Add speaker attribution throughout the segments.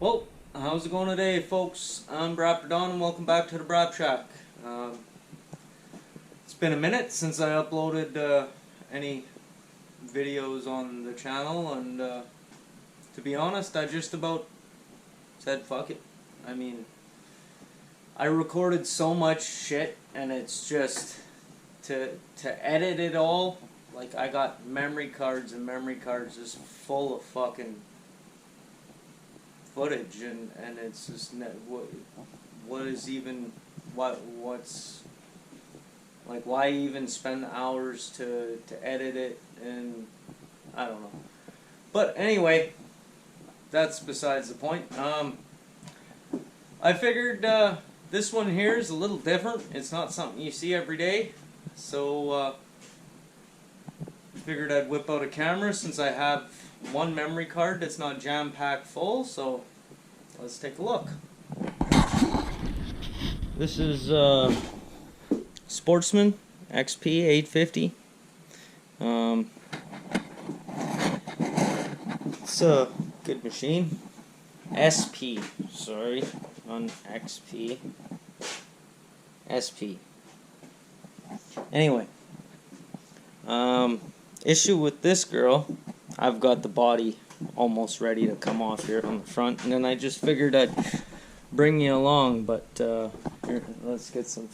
Speaker 1: Well, how's it going today, folks? I'm Braap and welcome back to the Braap Shack. It's been a minute since I uploaded any videos on the channel, and to be honest, I just about said fuck it. I mean, I recorded so much shit, and it's just to edit it all. Like, I got memory cards and memory cards just full of fucking footage, and it's just what is even what's like, why even spend hours to edit it, and I don't know. But anyway, that's besides the point. I figured this one here is a little different. It's not something you see every day, so figured I'd whip out a camera since I have one memory card that's not jam-packed full, so let's take a look. This is Sportsman XP 850. It's a good machine. SP, sorry, on XP. SP. Anyway, issue with this girl, I've got the body almost ready to come off here on the front, and then I just figured I'd bring you along, but here, let's get some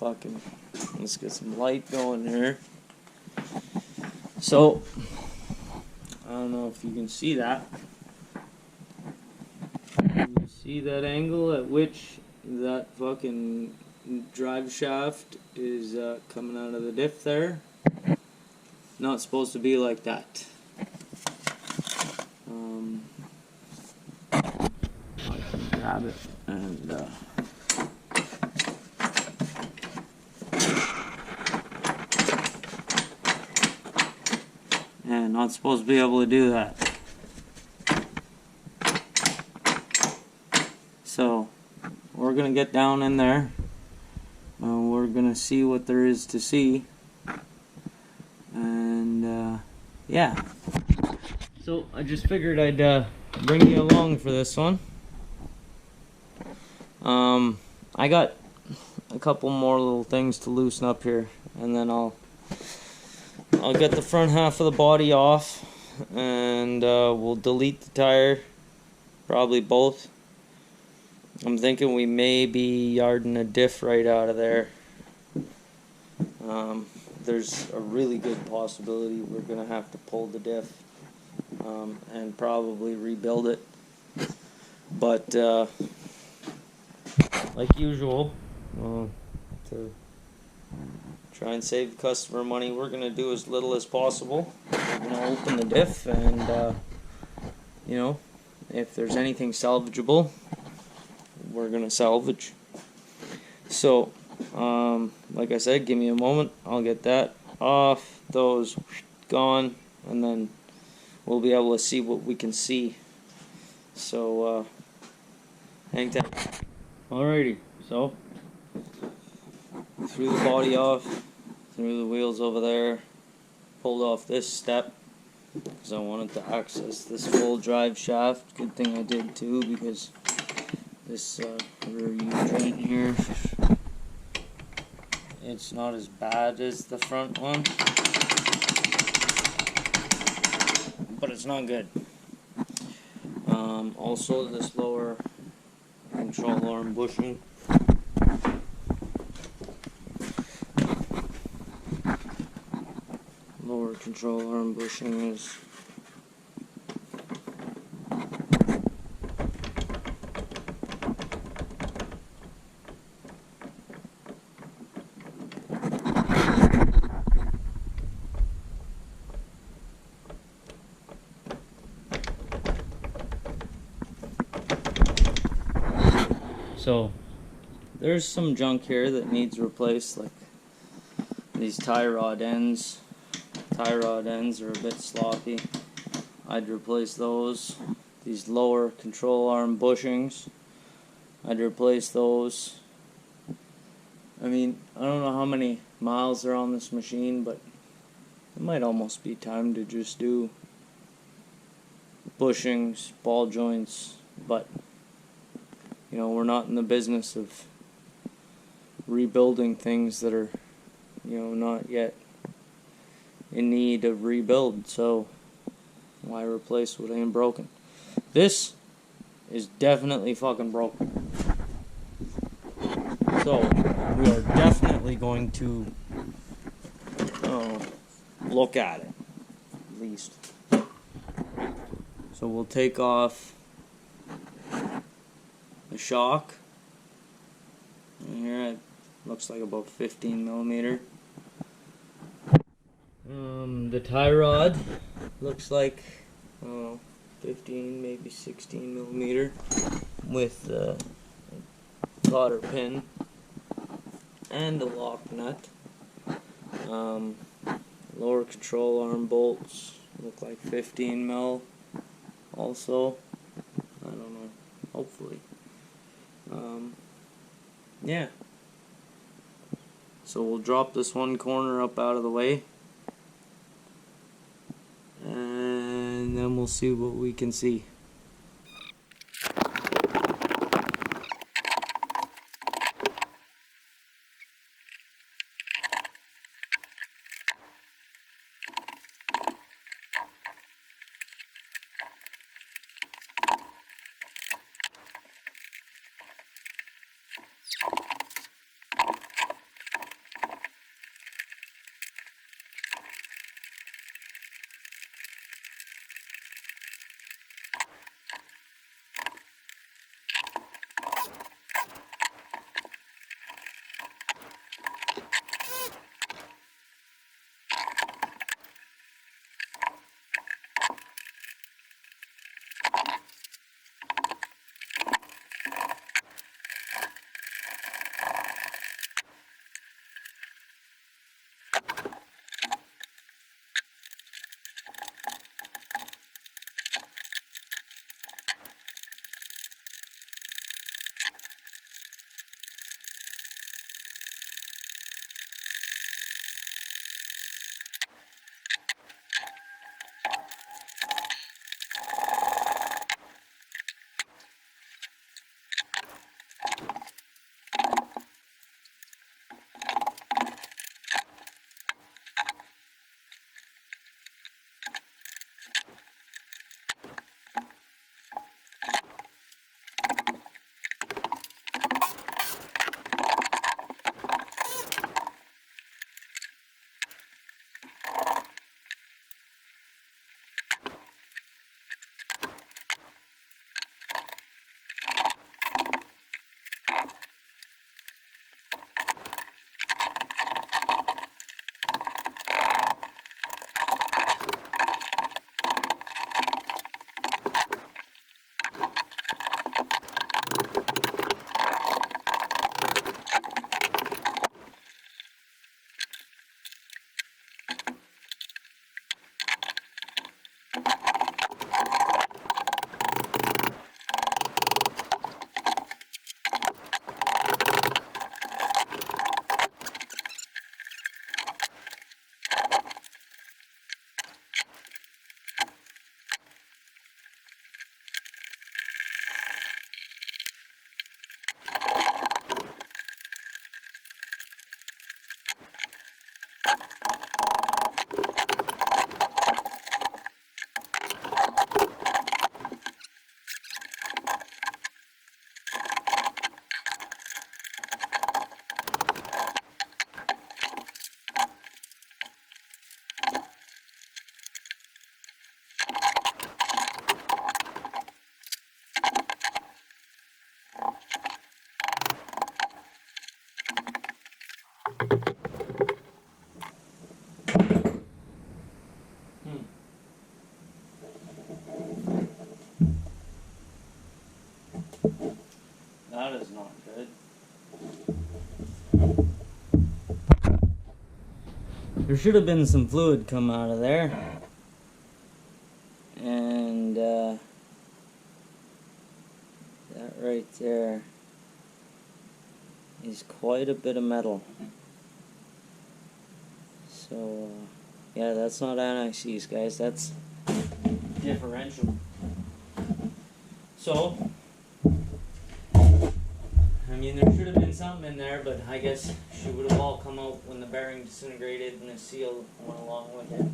Speaker 1: light going here. So I don't know if you can see that. You see that angle at which that fucking drive shaft is coming out of the diff there? Not supposed to be like that. I can grab it and not supposed to be able to do that. So we're gonna get down in there. We're gonna see what there is to see, and yeah. So I just figured I'd bring you along for this one. I got a couple more little things to loosen up here, and then I'll get the front half of the body off, and we'll delete the tire, probably both. I'm thinking we may be yarding a diff right out of there. There's a really good possibility we're gonna have to pull the diff and probably rebuild it, but like usual, to try and save the customer money, we're gonna do as little as possible. We're gonna open the diff, and you know, if there's anything salvageable, we're gonna salvage. So like I said, give me a moment, I'll get that off, those gone, and then we'll be able to see what we can see. So hang tight. Alrighty, so threw the body off, threw the wheels over there, pulled off this step because I wanted to access this full drive shaft. Good thing I did too, because this rear U joint here, it's not as bad as the front one, but it's not good. Also, this lower control arm bushing, is so there's some junk here that needs replaced, like these tie rod ends. Tie rod ends are a bit sloppy. I'd replace those. These lower control arm bushings, I'd replace those. I mean, I don't know how many miles are on this machine, but it might almost be time to just do bushings, ball joints, but you know, we're not in the business of rebuilding things that are, you know, not yet in need of rebuild. So why replace what ain't broken? This is definitely fucking broken. So we are definitely going to look at it, at least. So we'll take off the shock. And here it looks like about 15 millimeter. The tie rod looks like 15, maybe 16 millimeter with the cotter pin and the lock nut. Lower control arm bolts look like 15 mil also. I don't know, hopefully. Yeah. So we'll drop this one corner up out of the way, and then we'll see what we can see. That is not good. There should have been some fluid come out of there. And that right there is quite a bit of metal. So yeah, that's not anti-seize, guys, that's differential. So I mean, there should have been something in there, but I guess she would have all come out when the bearing disintegrated and the seal went along with it.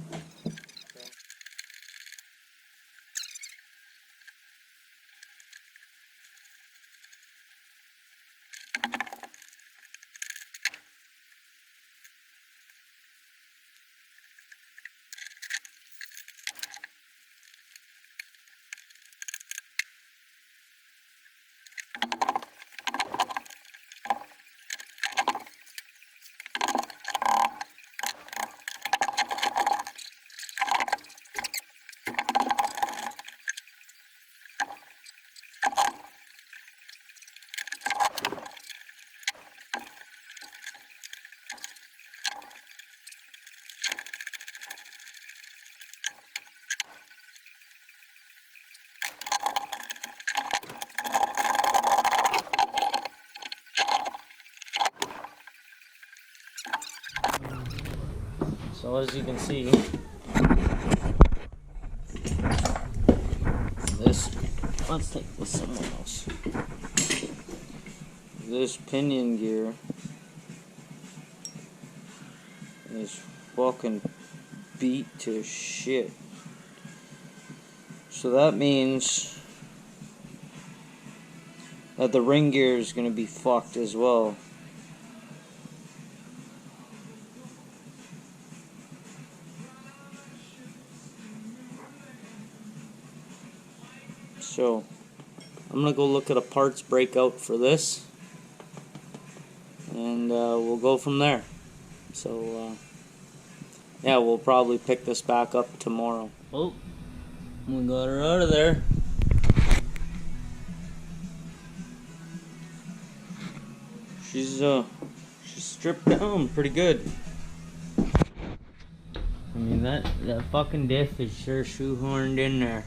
Speaker 1: So as you can see, let's take this somewhere else. This pinion gear is fucking beat to shit. So that means that the ring gear is going to be fucked as well. So I'm gonna go look at a parts breakout for this, and we'll go from there. So yeah, we'll probably pick this back up tomorrow. Oh, we got her out of there. She's stripped down pretty good. I mean, that fucking diff is sure shoehorned in there.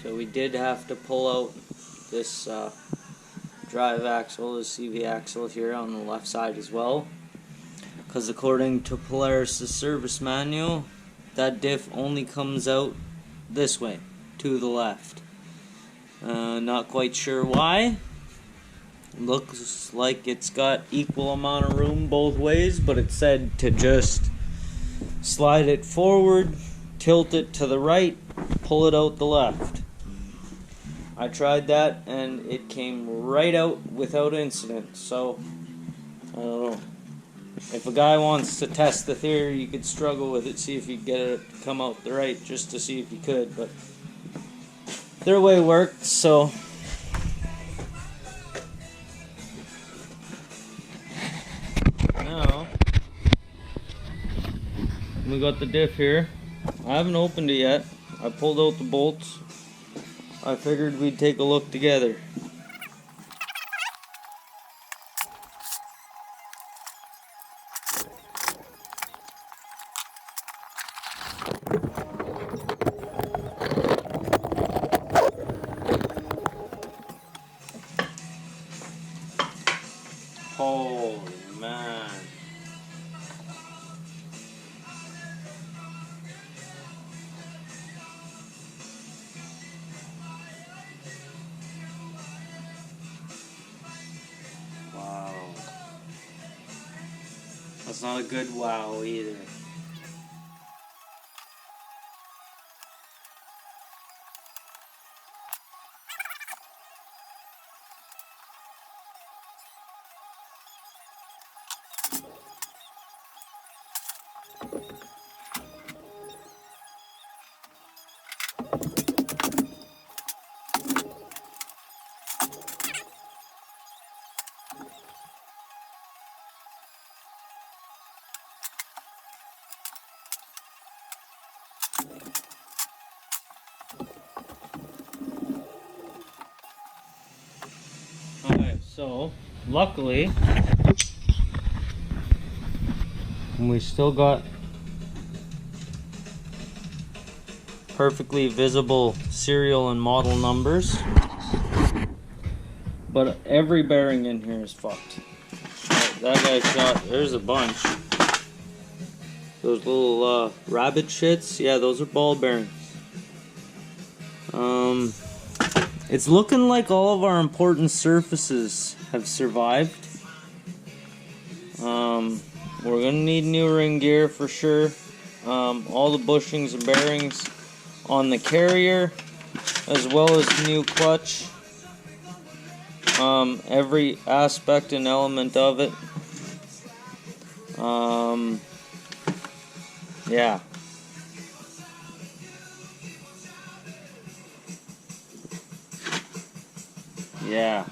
Speaker 1: So we did have to pull out this drive axle, this CV axle here on the left side as well, because according to Polaris' service manual, that diff only comes out this way, to the left. Not quite sure why. Looks like it's got equal amount of room both ways, but it said to just slide it forward, tilt it to the right, pull it out the left. I tried that and it came right out without incident. So I don't know. If a guy wants to test the theory, you could struggle with it, see if you get it to come out the right, just to see if you could. But their way worked, so now we got the diff here. I haven't opened it yet. I pulled out the bolts. I figured we'd take a look together. Holy man. Wow. That's not a good wow either. Okay, so luckily we still got perfectly visible serial and model numbers, but every bearing in here is fucked. That guy shot, there's a bunch. Those little rabbit shits, yeah, those are ball bearings. It's looking like all of our important surfaces have survived. We're gonna need new ring gear for sure. All the bushings and bearings on the carrier, as well as new clutch. Every aspect and element of it. Yeah. Yeah.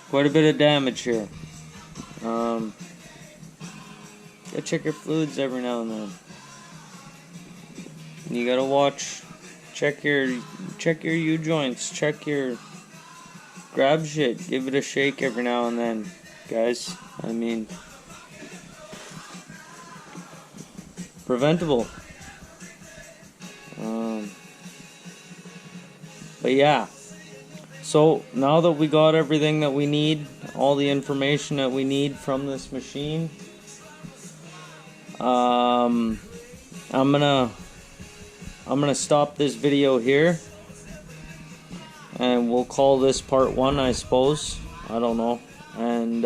Speaker 1: Quite a bit of damage here. Gotta check your fluids every now and then. You gotta watch, check your U-joints, check your grab shit, give it a shake every now and then, guys. I mean, preventable. But yeah, so now that we got everything that we need, all the information that we need from this machine, I'm gonna stop this video here, and we'll call this part 1, I suppose. I don't know. And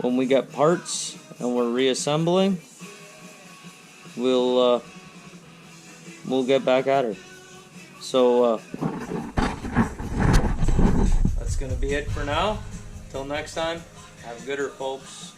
Speaker 1: when we get parts and we're reassembling, we'll get back at her. So that's gonna be it for now. Till next time, have a gooder, folks.